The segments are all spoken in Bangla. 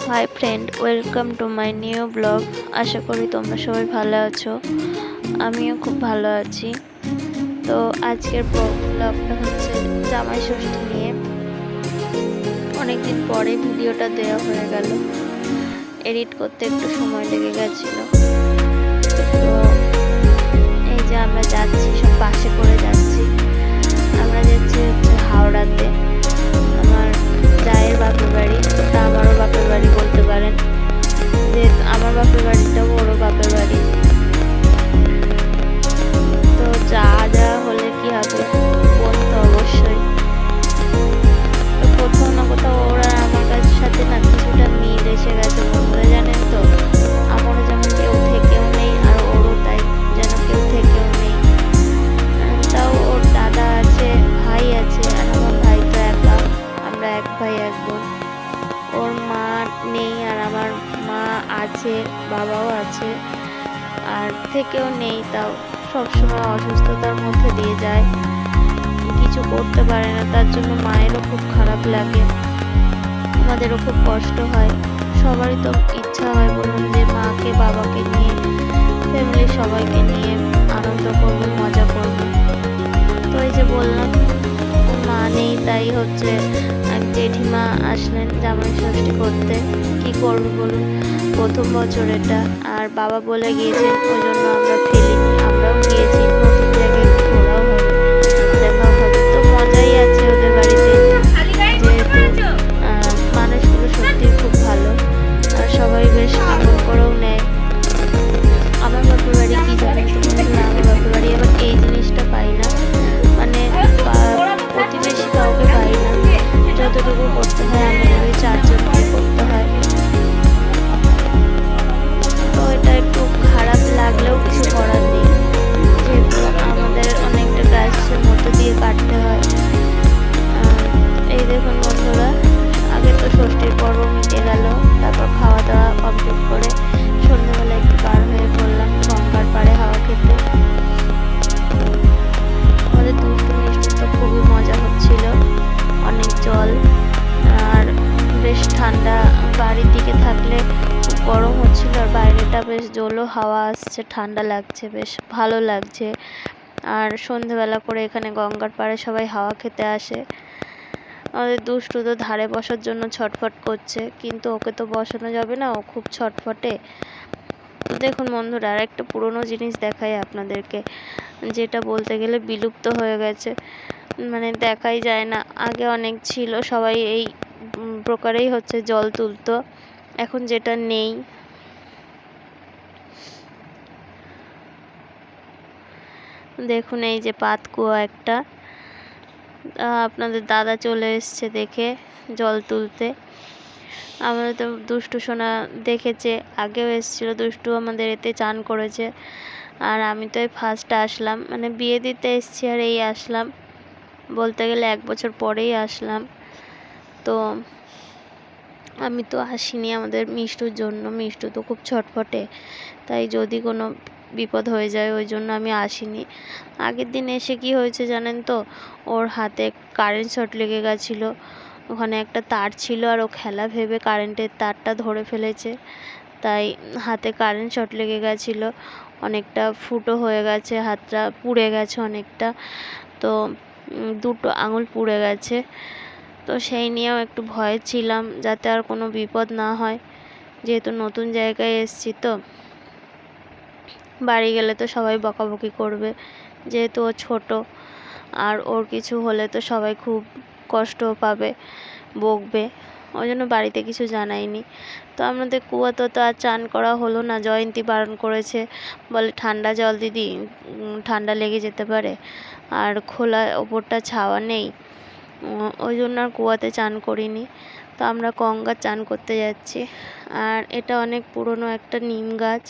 High friend, welcome to my new blog. আশা করি তোমরা সবাই ভালো আছো। আমিও খুব ভালো আছি। তো আজকের ব্লগটা হচ্ছে জামাই ষষ্ঠী নিয়ে। অনেকদিন পরে ভিডিওটা দেওয়া হয়ে গেল, এডিট করতে একটু সময় লেগে গেছিলো। তো এই যে আমরা যাচ্ছি, সব বাসে করে যাচ্ছি। আমরা যাচ্ছি হচ্ছে হাওড়াতে। আমার জায়ের বাপের বাড়ি, ওটা আমারও বাপের বাড়ি বলতে পারেন। যেহেতু আমার বাপের বাড়িটাও ওরও বাপের বাড়ি, তো যা হলে কি হবে, বোন তো অবশ্যই। তো কোথাও না কোথাও ওরা আমার কাছে সাথে না কিছুটা মিল এসে গেছে বন্ধুরা, জানেন তো। আমারও যেমন কেউ থেকেও নেই, আর ওরও তাই যেন কেউ থেকেও নেই। তাও ওর দাদা আছে, ভাই আছে, আর আমার ভাই তো একা। আমরা এক ভাই এক বোন। ওর মা নেই, আর আমার মা আছে, বাবাও আছে, আর থেকেও নেই। তাও সবসময় অসুস্থতার মধ্যে দিয়ে যায়, কিছু করতে পারে না। তার জন্য মায়েরও খুব খারাপ লাগে, আমাদেরও খুব কষ্ট হয়। সবারই তো ইচ্ছা হয় বলুন, যে মাকে বাবাকে নিয়ে, ফ্যামিলির সবাইকে নিয়ে আনন্দ করবো, মজা করবো। তো এই যে বললাম, মা নেই, তাই হচ্ছে জেঠিমা আসলেন জামাই ষষ্ঠী করতে। কি করবো বলুন, প্রথম বছর এটা। আর বাবা বলে গিয়েছেন, ওই জন্য আমরা ফেলিনি, আমরাও গিয়েছি। নতুন জায়গায় ঘোরাও হবে, দেখাও হবে, তো মজাই আছে ওদের বাড়িতে। যেহেতু মানুষগুলো সত্যি খুব ভালো, আর সবাই বেশ আদর করেও নেয়। আমার বাপের বাড়ি কি জানেন তো বন্ধুরা, আমার বাপের বাড়ি আবার এই জিনিসটা পাই না, মানে প্রতিবেশী কাউকে পাই না। যতটুকু করতে হয় আমাদের ওই চারজনকে করতে হয়। তো এটা একটু খারাপ লাগলেও কিছু করার নেই, যেহেতু আমাদের অনেকটা ক্রাইসিসের মধ্যে দিয়ে কাটতে হয়। এই দেখুন বন্ধুরা, আগে তো ষষ্ঠীর পর্ব মিটে গেল, তারপর খাওয়া দাওয়া কমপ্লিট করে সন্ধ্যেবেলা একটু বার হয়ে পড়লাম গঙ্গার পাড়ে হাওয়া খেতে। আমাদের দুষ্টু মিষ্টি তো খুবই মজা হচ্ছিল, অনেক জল, আর বেশ ঠান্ডা। বাড়ির দিকে থাকলে খুব গরম হচ্ছিল, আর বাইরেটা বেশ জোলো হাওয়া আসছে, ঠান্ডা লাগছে, বেশ ভালো লাগছে। আর সন্ধ্যেবেলা করে এখানে গঙ্গার পাড়ে সবাই হাওয়া খেতে আসে। আমাদের দুষ্টু তো ধারে বসার জন্য ছটফট করছে, কিন্তু ওকে তো বসানো যাবে না, ও খুব ছটফটে। দেখুন বন্ধুরা, আর একটা পুরনো জিনিস দেখাই আপনাদেরকে, যেটা বলতে গেলে বিলুপ্ত হয়ে গেছে, মানে দেখাই যায় না। আগে অনেক ছিল, সবাই এই প্রকারেই হচ্ছে জল তুলতো, এখন যেটা নেই। দেখুন এই যে পাতকুয়া একটা, আপনাদের দাদা চলে এসছে দেখে জল তুলতে। আমাদের তো দুষ্টু সোনা দেখেছে, আগেও এসেছিলো, দুষ্টু আমাদের এতে চান করেছে। আর আমি তো এই ফার্স্ট আসলাম, মানে বিয়ে দিতে এসছি আর এই আসলাম, বলতে গেলে 1 বছর পরেই আসলাম। তো আমি তো আসিনি আমাদের মিষ্টুর জন্য, মিষ্টু তো খুব ছটফটে, তাই যদি কোনো বিপদ হয়ে যায় ওই জন্য আমি আসিনি। আগের দিন এসে কি হয়েছে জানেন তো, ওর হাতে কারেন্ট শর্ট লেগে গেছিলো। ওখানে একটা তার ছিল, আর ও খেলা ভেবে কারেন্টের তারটা ধরে ফেলেছে, তাই হাতে কারেন্ট শর্ট লেগে গেছিলো। অনেকটা ফুটো হয়ে গেছে, হাতটা পুড়ে গেছে অনেকটা, তো 2টো আঙুল পুড়ে গেছে। তো সেই নিয়েও একটু ভয়ে ছিলাম, যাতে আর কোনো বিপদ না হয়, যেহেতু নতুন জায়গায় এসেছি। তো বাড়ি গেলে তো সবাই বকাবকি করবে, যেহেতু ও ছোটো, আর ওর কিছু হলে তো সবাই খুব কষ্ট পাবে, বকবে। ওই জন্য বাড়িতে কিছু জানাইনি। তো আমাদের কুয়াতে তো আর চান করা হলো না, জয়ন্তী বারণ করেছে, বলে ঠান্ডা জল দিদি, ঠান্ডা লেগে যেতে পারে, আর খোলা ওপরটা ছাওয়া নেই, ওই জন্য আর কুয়াতে চান করিনি। তো আমরা গঙ্গা চান করতে যাচ্ছি। আর এটা অনেক পুরনো একটা নিম গাছ,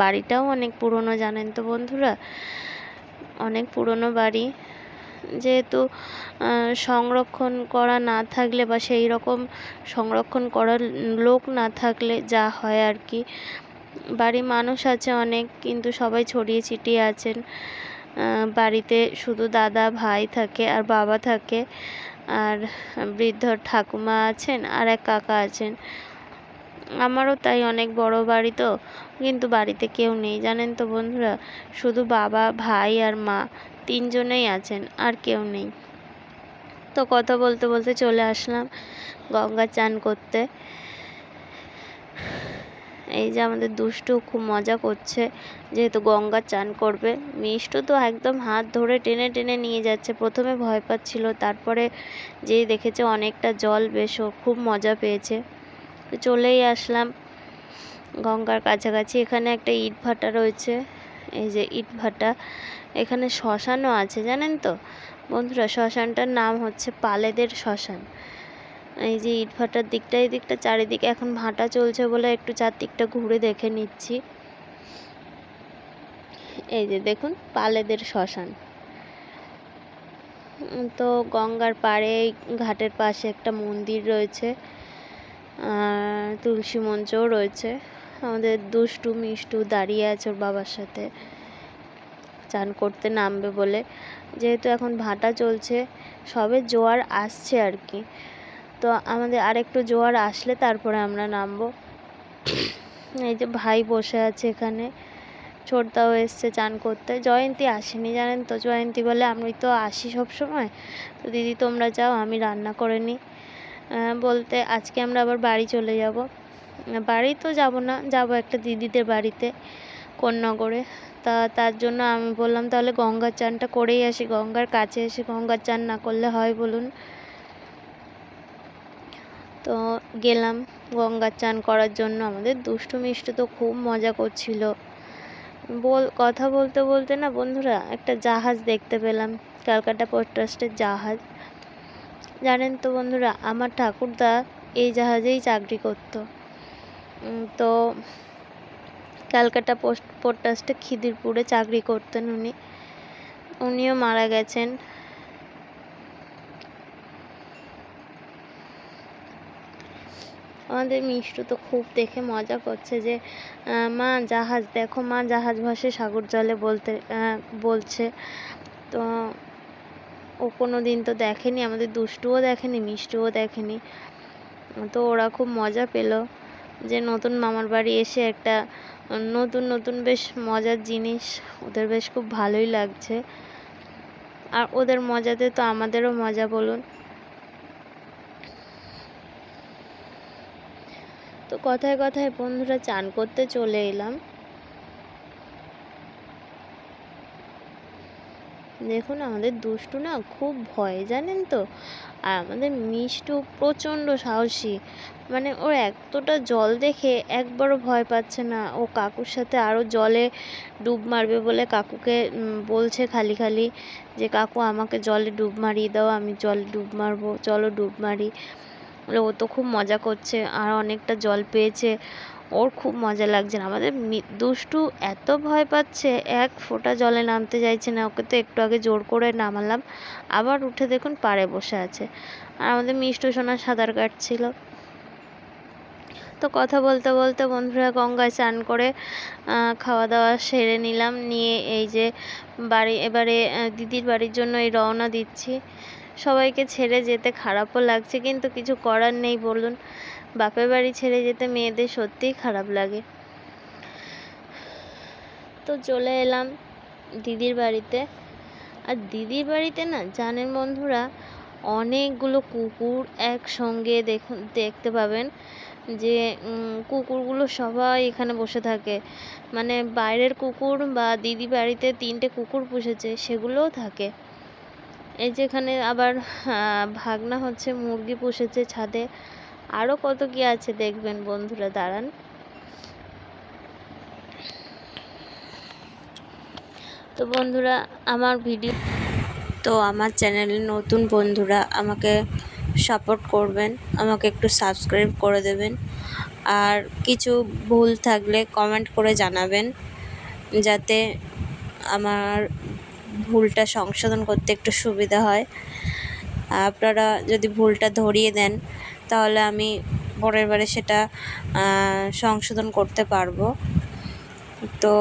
বাড়িটাও অনেক পুরনো, জানেন তো বন্ধুরা, অনেক পুরনো বাড়ি। যেহেতু সংরক্ষণ করা না থাকলে, বা সেই রকম সংরক্ষণ করার লোক না থাকলে যা হয় আর কি, বাড়ি মানুষ আছে অনেক, কিন্তু সবাই ছড়িয়ে ছিটিয়ে আছেন। বাড়িতে শুধু দাদা ভাই থাকে, আর বাবা থাকে, আর বৃদ্ধ ঠাকুমা আছেন, আর এক কাকা আছেন। আমারও তাই, অনেক বড় বাড়ি তো, কিন্তু বাড়িতে কেউ নেই জানেন তো বন্ধুরা, শুধু বাবা, ভাই আর মা, তিনজনেই আছেন, আর কেউ নেই। তো কথা বলতে বলতে চলে আসলাম গঙ্গা চান করতে। এই যে আমাদের দুষ্টু খুব মজা করছে, যেহেতু গঙ্গা চান করবে। মিষ্টু তো একদম হাত ধরে টেনে টেনে নিয়ে যাচ্ছে। প্রথমে ভয় পাচ্ছিল, তারপরে যেই দেখেছে অনেকটা জল, বেশ ও খুব মজা পেয়েছে। তো চলেই আসলাম গঙ্গার কাছাকাছি। এখানে একটা ইট ভাটা রয়েছে, এই যে ইট ভাটা। এখানে শ্মশানও আছে জানেন তো বন্ধুরা, শ্মশানটার নাম হচ্ছে পালেদের শ্মশান। এই যে ইট ভাটার দিকটা, এই দিকটা চারিদিকে এখন ভাটা চলছে বলে একটু চারদিকটা ঘুরে দেখে নিচ্ছি। এই যে দেখুন পালেদের শ্মশান। তো গঙ্গার পাড়ে ঘাটের পাশে একটা মন্দির রয়েছে, তুলসী মঞ্চও রয়েছে। আমাদের দুষ্টু মিষ্টু দাঁড়িয়ে আছে ওর বাবার সাথে চান করতে নামবে বলে, যেহেতু এখন ভাটা চলছে, সবে জোয়ার আসছে আর কি। তো আমাদের আরেকটু জোয়ার আসলে তারপরে আমরা নামবো। এই যে ভাই বসে আছে এখানে, ছোটদাও এসছে চান করতে। জয়ন্তী আসেনি জানেন তো, জয়ন্তী বলে আমি তো আসি সব সময়, তো দিদি তোমরা যাও, আমি রান্না করে নিই। বলতে আজকে আমরা আবার বাড়ি চলে যাব। বাড়ি তো যাব না, যাব একটা দিদিদের বাড়িতে কোন্নগরে। তার জন্য আমি বললাম তাহলে গঙ্গার চানটা করেই আসি, গঙ্গার কাছে এসে গঙ্গার চান না করলে হয় বলুন। তো গেলাম গঙ্গার চান করার জন্য। আমাদের দুষ্টু মিষ্টু তো খুব মজা করছিল। কথা বলতে বলতে না বন্ধুরা একটা জাহাজ দেখতে পেলাম, ক্যালকাটা পোর্ট ট্রাস্টের জাহাজ। জানেন তো বন্ধুরা, আমার ঠাকুরদা এই জাহাজেই চাকরি করতো। তো ক্যালকাটা পোর্ট ট্রাস্টে খিদিরপুরে চাকরি করতেন উনিও মারা গেছেন। আমাদের মিষ্টু তো খুব দেখে মজা করছে যে মা জাহাজ দেখো, মা জাহাজ ভাসে সাগর জলে বলছে। তো ও কোনো দিন তো দেখেনি, আমাদের দুষ্টুও দেখেনি, মিষ্টুও দেখেনি। তো ওরা খুব মজা পেল যে নতুন মামার বাড়ি এসে একটা নতুন নতুন বেশ মজার জিনিস, ওদের বেশ খুব ভালোই লাগছে। আর ওদের মজাতে তো আমাদেরও মজা বলুন। তো কথায় কথায় বন্ধুরা চান করতে চলে এলাম। দেখুন আমাদের দুষ্টু না খুব ভয় জানেন তো, আর আমাদের মিষ্টু প্রচণ্ড সাহসী। মানে ওর এতটা জল দেখে একবারও ভয় পাচ্ছে না। ও কাকুর সাথে আরও জলে ডুব মারবে বলে কাকুকে বলছে খালি খালি যে কাকু আমাকে জলে ডুব মারিয়ে দাও, আমি জলে ডুব মারবো, চলো ডুব মারি। ও তো খুব মজা করছে, আর অনেকটা জল পেয়েছে, ওর খুব মজা লাগছে। আমাদের দুষ্টু এত ভয় পাচ্ছে, এক ফোঁটা জলে নামতে চাইছে না। ওকে তো একটু আগে জোর করে নামালাম, আবার উঠে দেখুন পাড়ে বসে আছে। আর আমাদের মিষ্টু সোনা সাঁতার কাটছিল। তো কথা বলতে বলতে বন্ধুরা গঙ্গায় চান করে খাওয়া দাওয়া সেরে নিলাম, নিয়ে এই যে এবারে দিদির বাড়ির জন্য এই রওনা দিচ্ছি। সবাইকে ছেড়ে যেতে খারাপও লাগছে, কিন্তু কিছু করার নেই বলুন। বাপের বাড়ি ছেড়ে যেতে মেয়েদের সত্যিই খারাপ লাগে। তো চলে এলাম দিদির বাড়িতে। আর দিদির বাড়িতে না জানেন বন্ধুরা, অনেকগুলো কুকুর একসঙ্গে দেখতে পাবেন যে কুকুরগুলো সবাই এখানে বসে থাকে। মানে বাইরের কুকুর বা দিদি বাড়িতে 3টে কুকুর পুষেছে, সেগুলোও থাকে। এই যেখানে আবার ভাগনা হচ্ছে মুরগি পুষেছে ছাদে, আরও কত কি আছে দেখবেন বন্ধুরা, দাঁড়ান। তো বন্ধুরা আমার চ্যানেলে নতুন বন্ধুরা আমাকে সাপোর্ট করবেন, আমাকে একটু সাবস্ক্রাইব করে দেবেন, আর কিছু ভুল থাকলে কমেন্ট করে জানাবেন, যাতে আমার ভুলটা সংশোধন করতে একটু সুবিধা হয়। আপনারা যদি ভুলটা ধরিয়ে দেন তাহলে আমি পরের বারে সেটা সংশোধন করতে পারবো। তো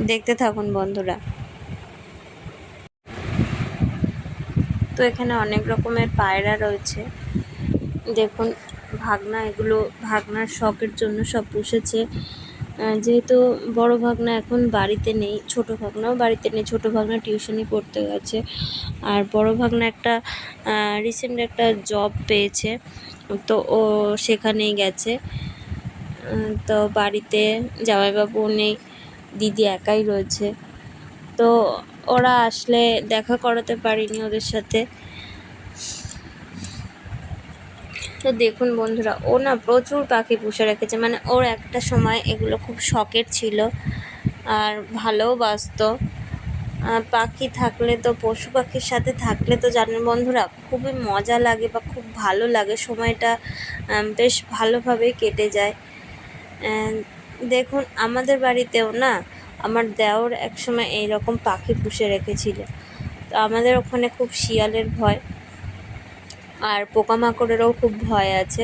দেখতে থাকুন বন্ধুরা। তো এখানে অনেক রকমের পায়রা রয়েছে, দেখুন ভাগনা এগুলো ভাগনার শখের জন্য সব পুষেছে। যেহেতু বড় ভাগনা এখন বাড়িতে নেই, ছোট ভাগনাও বাড়িতে নেই, ছোট ভাগনা টিউশনি পড়তে গেছে। আর বড় ভাগনা একটা রিসেন্ট একটা জব পেয়েছে, তো ও সেখানেই গেছে। তো বাড়িতে জামাইবাবু নেই, দিদি একাই রয়েছে। তো ওরা আসলে দেখা করাতে পারিনি ওদের সাথে। তো দেখুন বন্ধুরা, ও না প্রচুর পাখি পুষে রেখেছে, মানে ওর একটা সময় এগুলো খুব শখের ছিল আর ভালোও বাসতো। পাখি থাকলে তো, পশু পাখির সাথে থাকলে তো জানেন বন্ধুরা খুবই মজা লাগে বা খুব ভালো লাগে, সময়টা বেশ ভালোভাবেই কেটে যায়। দেখুন আমাদের বাড়িতেও না আমার দেওর একসময় এইরকম পাখি পুষে রেখেছিল। তো আমাদের ওখানে খুব শিয়ালের ভয় আর পোকামাকড়েরও খুব ভয় আছে,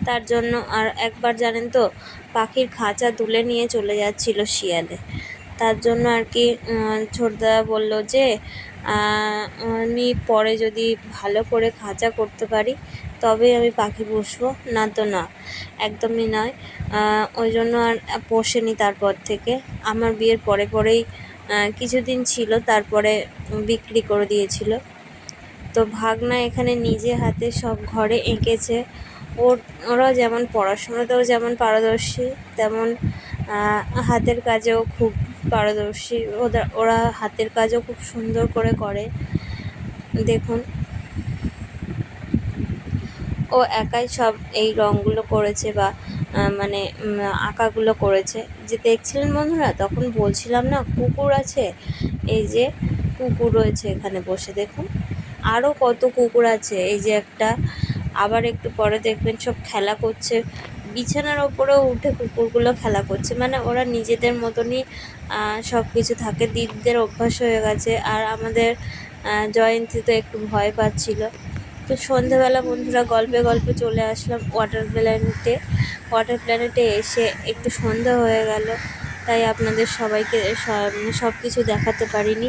তার জন্য আর একবার জানেন তো পাখির খাঁচা তুলে নিয়ে চলে যাচ্ছিল শিয়ালে। তার জন্য আর কি ছোটদা বলল যে আমি পরে যদি ভালো করে খাঁচা করতে পারি তবেই আমি পাখি পুষবো, না তো না, একদমই নয়। ওই জন্য আর পোষেনি তারপর থেকে। আমার বিয়ের পরে পরেই কিছুদিন ছিল, তারপরে বিক্রি করে দিয়েছিল। তো ভাগনা এখানে নিজে হাতে সব ঘরে এঁকেছে। ওরা যেমন পড়াশোনাতেও যেমন পারদর্শী, তেমন হাতের কাজেও খুব পারদর্শী। ওরা হাতের কাজও খুব সুন্দর করে করে। দেখুন ও একাই সব এই রঙগুলো করেছে বা মানে আঁকাগুলো করেছে। যে দেখছিলেন বন্ধুরা, তখন বলছিলাম না কুকুর আছে, এই যে কুকুর রয়েছে এখানে বসে, দেখুন আরও কত কুকুর আছে। এই যে একটা, আবার একটু পরে দেখবেন সব খেলা করছে, বিছানার ওপরেও উঠে কুকুরগুলো খেলা করছে। মানে ওরা নিজেদের মতনই সব কিছু থাকে, দিদিদের অভ্যাস হয়ে গেছে। আর আমাদের জয়ন্তী তো একটু ভয় পাচ্ছিল। তো সন্ধ্যেবেলা বন্ধুরা গল্পে গল্পে চলে আসলাম ওয়াটার প্ল্যানেটে এসে একটু সন্ধ্যা হয়ে গেল, তাই আপনাদের সবাইকে সব কিছু দেখাতে পারিনি।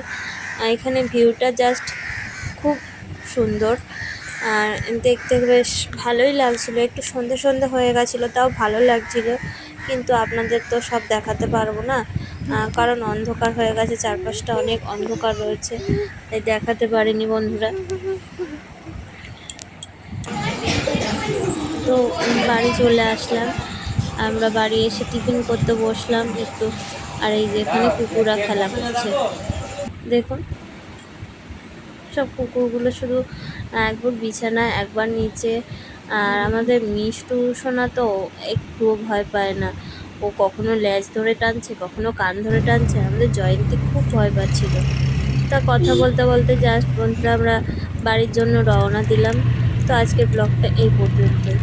এখানে ভিউটা জাস্ট খুব সুন্দর আর দেখতে বেশ ভালোই লাগছিলো। একটু সন্ধে সন্ধে হয়ে গেছিলো, তাও ভালো লাগছিলো, কিন্তু আপনাদের তো সব দেখাতে পারবো না, কারণ অন্ধকার হয়ে গেছে, চারপাশটা অনেক অন্ধকার রয়েছে, তাই দেখাতে পারিনি বন্ধুরা। তো বাড়ি চলে আসলাম, আমরা বাড়ি এসে টিফিন করতে বসলাম একটু। আর এই যে এখানে কুকুররা খেলা করছে, দেখুন সব কুকুরগুলো শুধু একবার বিছানায় একবার নিচে। আর আমাদের মিষ্টু সোনা তো একটুও ভয় পায় না, ও কখনো লেজ ধরে টানছে, কখনো কান ধরে টানছে। আমাদের জয়ন্তী খুব ভয় পাচ্ছিল। তা কথা বলতে বলতে জাস্ট বন্ধুরা আমরা বাড়ির জন্য রওনা দিলাম। তো আজকের ব্লগটা এই পর্যন্তই।